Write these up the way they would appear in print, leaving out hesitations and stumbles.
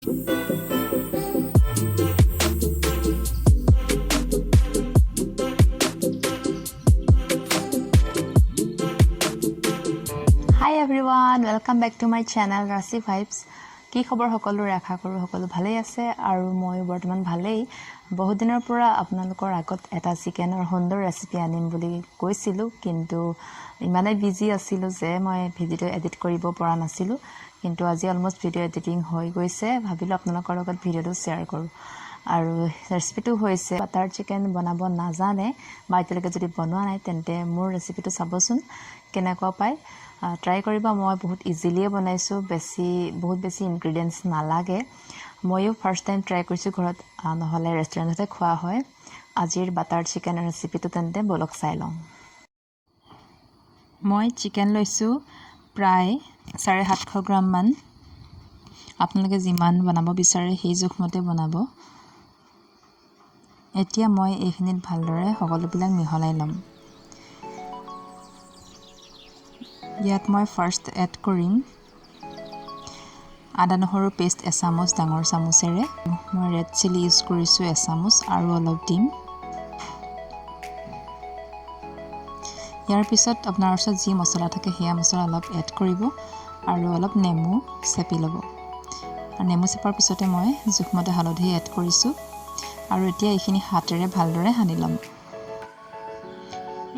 Hi everyone, welcome back to my channel Rasi Vibes. কি খবৰ সকলোৰে আশা কৰো সকলো ভালেই আছে আৰু মই বৰ্তমান ভালেই বহুত দিনৰ পৰা আপোনালোকৰ আগত এটা চিকেনৰ সুন্দৰ ৰেচিপি আনিম বুলি কৈছিলো কিন্তু ইমানে বিজি আছিলো যে মই ভিডিও এডিট কৰিব পৰা নাছিলো কিন্তু আজি অলমোস্ট ভিডিও এডিটিং হৈ গৈছে ভাবিলো আপোনালোকৰ লগত ভিডিওটো শেয়াৰ কৰো আৰু ৰেচিপিটো হৈছে বাটাৰ চিকেন বনাব নাজানে বা এতিয়ালৈকে যদি বনোৱা নাই তেন্তে মোৰ ৰেচিপিটো চাবচোন কেনেকুৱা পায় ট্ৰাই কৰিবা মই বহুত ইজিলিয়ে বনাইছো বহুত বেছি ইনগ্ৰেডিয়েন্টস নালাগে মইও ফাৰ্স্ট টাইম ট্ৰাই কৰিছো ঘৰত নহলে ৰেষ্টুৰেণ্টতে খোৱা হয় আজিৰ বাটাৰ চিকেন ৰেচিপিটো তেন্তে বলক চাই লওঁ মই চিকেন লৈছো প্ৰায় 750 গ্ৰাম মান আপোনালোকে যিমান বনাব বিচাৰে সেই জোখমতে বনাব এতিয়া মই এইখিনিত ভালদৰে সকলোবিলাক মিহলাই লম ইয়াত মই ফাৰ্স্ট এড কৰিম আদা নহৰু পেষ্ট এচামুচ ডাঙৰ চামুচেৰে মই ৰেড চিলি ইউজ কৰিছো এচামুচ আৰু অলপ দিম ইয়াৰ পিছত আপোনাৰ ওচৰত যি মছলা থাকে হেয়া মছলা অলপ এড কৰিব আৰু অলপ নেমু চেপি ল'ব আৰু নেমু চেপাৰ পিছতে মই জোখমতে হালধি এড কৰিছো আৰু এতিয়া এইখিনি হাতেৰে ভালদৰে সানি ল'ম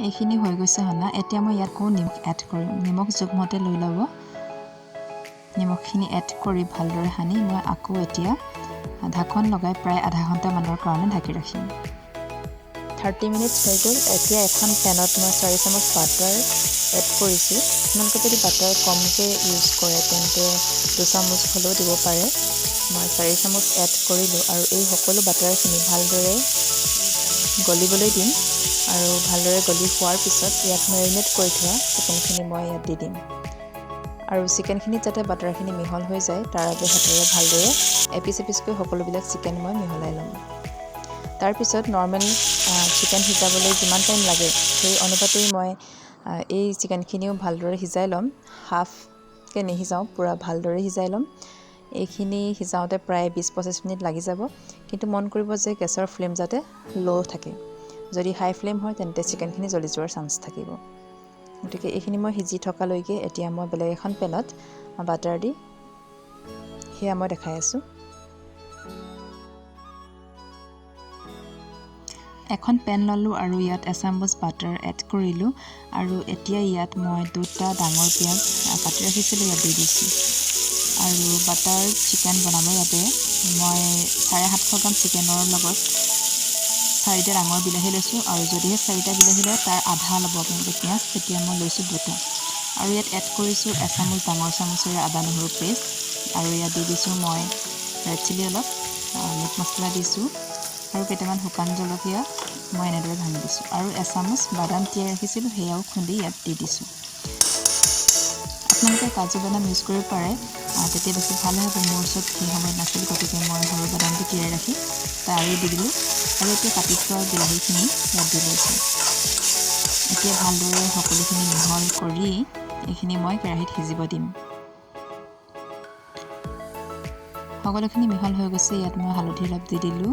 এইখিনি হৈ গৈছে হনা এতিয়া মই ইয়াত কো নিমখ এড কৰিম নিমখ জোখমতে লৈ ল'ব নিমখখিনি এড কৰি ভালদৰে সানি মই আকৌ এতিয়া ঢাকন লগাই প্ৰায় আধা ঘণ্টা মানৰ কাৰণে ঢাকি ৰাখিম 30 মিনিটস হৈ গ'ল এতিয়া এখন পেনত মই 4 চামুচ বাটাৰ এড কৰিছো আপোনালোকে যদি বাটাৰ কমকে ইউজ কৰে তেন্তে 2 চামুচ হলেও দিব পাৰে মই 4 চামুচ এড কৰিলো আৰু এই সকলো বাটাৰখিনি ভালদৰে গলিবলৈ দিম আৰু ভালদৰে গলি হোৱাৰ পিছত ইয়াত মেৰিনেট কৰি থোৱা চিকেনখিনি মই ইয়াত দি দিম আৰু চিকেনখিনি যাতে বাটাৰখিনি মিহল হৈ যায় তাৰ বাবে হাতেৰে ভালদৰে এপিচ-এপিচকৈ সকলোবিলাক চিকেন মই মিহলাই ল'ম তাৰ পিছত নৰ্মেল চিকেন হিজাবলৈ যিমান টাইম লাগে সেই অনুপাতেই মই এই চিকেনখিনিও ভালদৰে হিজাই ল'ম হাফ কে নিহিজাও পুৰা ভালদৰে হিজাই ল'ম এইখিনি হিজাওতে প্ৰায় 20-25 মিনিট লাগি যাব কিন্তু মন কৰিব যে গেছৰ ফ্লেম যাতে লো থাকে যদি হাই ফ্লেম হয় তেন্তে চিকেনখিনি জ্বলি যোৱাৰ চান্স থাকিব গতিকে এইখিনি মই হিজি থকা লৈকে এতিয়া মই বেলেগ এখন পেনত বাটাৰ দি হেয়া মই দেখাই আছো এখন পেন ললো আৰু ইয়াত এচামুচ বাটাৰ এড কৰিলো আৰু এতিয়া ইয়াত মই দুটা ডাঙৰ পিয়াজ কাটি ৰাখিছিলো ইয়াত দি দিছো আৰু বাটাৰ চিকেন বনাবৰ বাবে মই 750 গ্ৰাম চিকেনৰ লগত 4টা ডাঙৰ বিলাহী লৈছো আৰু যদিহে 4টা বিলাহী লয় তাৰ আধা ল'ব আপোনালোকে পিয়াজ তেতিয়া মই লৈছো দুটা আৰু ইয়াত এড কৰিছো এচামুচ ডাঙৰ চামুচেৰে আদা নহৰু পেষ্ট আৰু ইয়াত দি দিছো মই ৰেড চিলি অলপ মিট মছলা দিছো আৰু কেইটামান শুকান জলকীয়া মই এনেদৰে ভাঙি দিছো আৰু এচামুচ বাদাম তিয়াই ৰাখিছিলো হেয়াও খুন্দি ইয়াত দি দিছো আপোনালোকে কাজু বাদাম ইউজ কৰিব পাৰে তেতিয়া বেছি ভাল হ'ব মোৰ ওচৰত সেই সময়ত নাছিল গতিকে মই সৰু বাদামটো তিয়াই ৰাখি তাৰে দি দিলো আৰু এতিয়া কাটি থোৱা বিলাহীখিনি ইয়াত দি লৈছো এতিয়া ভালদৰে সকলোখিনি মিহল কৰি এইখিনি মই কেৰাহীত সিজিব দিম সকলোখিনি মিহল হৈ গৈছে ইয়াত মই হালধি অলপ দি দিলো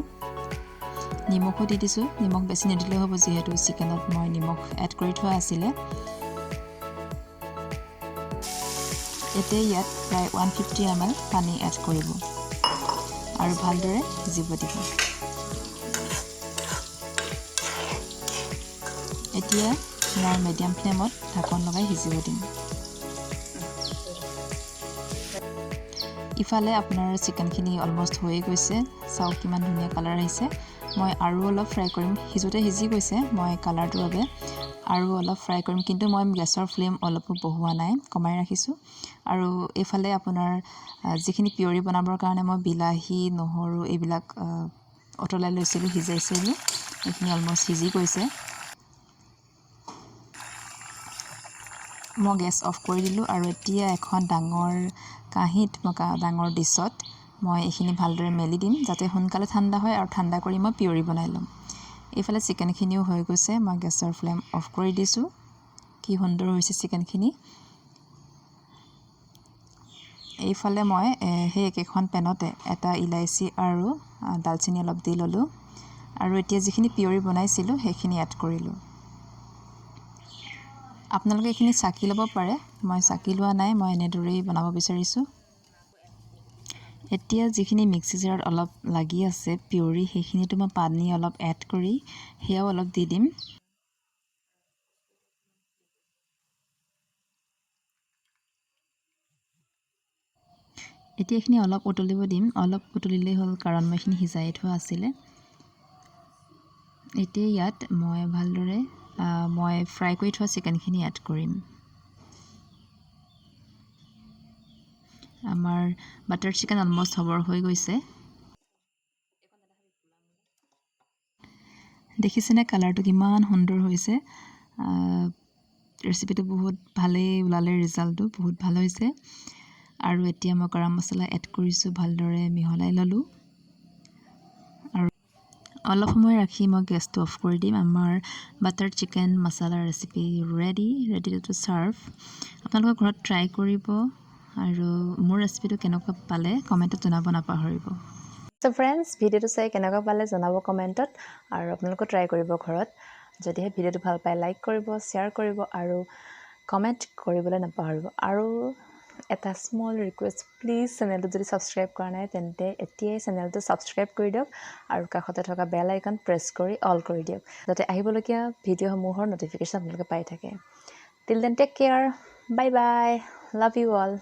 নিমখো দি দিছো নিমখ বেছি নিদিলেও হ'ব যিহেতু চিকেনত মই নিমখ এড কৰি থোৱা আছিল এতিয়া ইয়াত প্ৰায় 150 ml পানী এড কৰিব আৰু ভালদৰে সিজিব দিব এতিয়া মই মিডিয়াম ফ্লেমত ঢাকন লগাই সিজিব দিম ইফালে আপোনাৰ চিকেনখিনি অলমোস্ট হৈ গৈছে চাও কিমান ধুনীয়া কালাৰ আহিছে মই আৰু অলপ ফ্ৰাই কৰিম হিজোতে হিজি গৈছে মই কালাৰটোৰ বাবে আৰু অলপ ফ্ৰাই কৰিম কিন্তু মই গেছৰ ফ্লেম অলপো বঢ়োৱা নাই কমাই ৰাখিছো আৰু এফালে আপোনাৰ যিখিনি পিউৰি বনাবৰ কাৰণে মই বিলাহী নহৰু এইবিলাক অটলাই লৈছিলো হিজাইছিলো এইখিনি অলমোস্ট হিজি গৈছে মই গেছ অফ কৰি দিলো আৰু এতিয়া এখন ডাঙৰ কাহিত ডাঙৰ ডিছত মই এইখিনি ভালদৰে মেলি দিম যাতে সোনকালে ঠাণ্ডা হয় আৰু ঠাণ্ডা কৰি মই পিউৰি বনাই লম এইফালে চিকেনখিনিও হৈ গৈছে মই গেছৰ ফ্লেম অফ কৰি দিছো কি সুন্দৰ হৈছে চিকেনখিনি এইফালে মই সেই একেখন পেনতে এটা ইলাইচি আৰু দালচিনি অলপ দি ল'লোঁ আৰু এতিয়া যিখিনি পিয়ৰি বনাইছিলোঁ সেইখিনি এড কৰিলোঁ আপোনালোকে এইখিনি চাকি ল'ব পাৰে মই চাকি লোৱা নাই মই এনেদৰেই বনাব বিচাৰিছোঁ এতিয়া যিখিনি মিক্সি জাৰত অলপ লাগি আছে পিয়ৰি সেইখিনিতো মই পানী অলপ এড কৰি সেয়াও অলপ দি দিম এতিয়া এইখিনি অলপ উতলিব দিম অলপ উতলিলেই হ'ল কাৰণ মই এইখিনি সিজাই থোৱা আছিলে এতিয়া ইয়াত মই ভালদৰে মই ফ্ৰাই কৰি থোৱা চিকেনখিনি এড কৰিম আমাৰ বাটাৰ চিকেন অলমষ্ট হ'বৰ হৈ গৈছে দেখিছেনে কালাৰটো কিমান সুন্দৰ হৈছে ৰেচিপিটো বহুত ভালেই ওলালে ৰিজাল্টটো বহুত ভাল হৈছে আৰু এতিয়া মই গৰম মছলা এড কৰিছোঁ ভালদৰে মিহলাই ল'লোঁ আৰু অলপ সময় ৰাখি মই গেছটো অফ কৰি দিম আমাৰ বাটাৰ চিকেন মছলা ৰেচিপি ৰেডি টু চাৰ্ভ আপোনালোকৰ ঘৰত ট্ৰাই কৰিব আৰু মোৰ ৰেচিপিটো কেনেকুৱা পালে কমেণ্টত জনাব নাপাহৰিব So friends, ভিডিঅ'টো চাই কেনেকুৱা পালে জনাব কমেণ্টত আৰু আপোনালোকে ট্ৰাই কৰিব ঘৰত যদিহে ভিডিঅ'টো ভাল পায় লাইক কৰিব শ্বেয়াৰ কৰিব আৰু কমেণ্ট কৰিবলৈ নাপাহৰিব আৰু এটা স্মল ৰিকুৱেষ্ট প্লিজ চেনেলটো যদি ছাবস্ক্ৰাইব কৰা নাই তেন্তে এতিয়াই চেনেলটো ছাবস্ক্ৰাইব কৰি দিয়ক আৰু কাষতে থকা বেল আইকন প্ৰেছ কৰি অল কৰি দিয়ক যাতে আহিবলগীয়া ভিডিঅ'সমূহৰ ন'টিফিকেশ্যন আপোনালোকে পাই থাকে till then take care bye bye love you all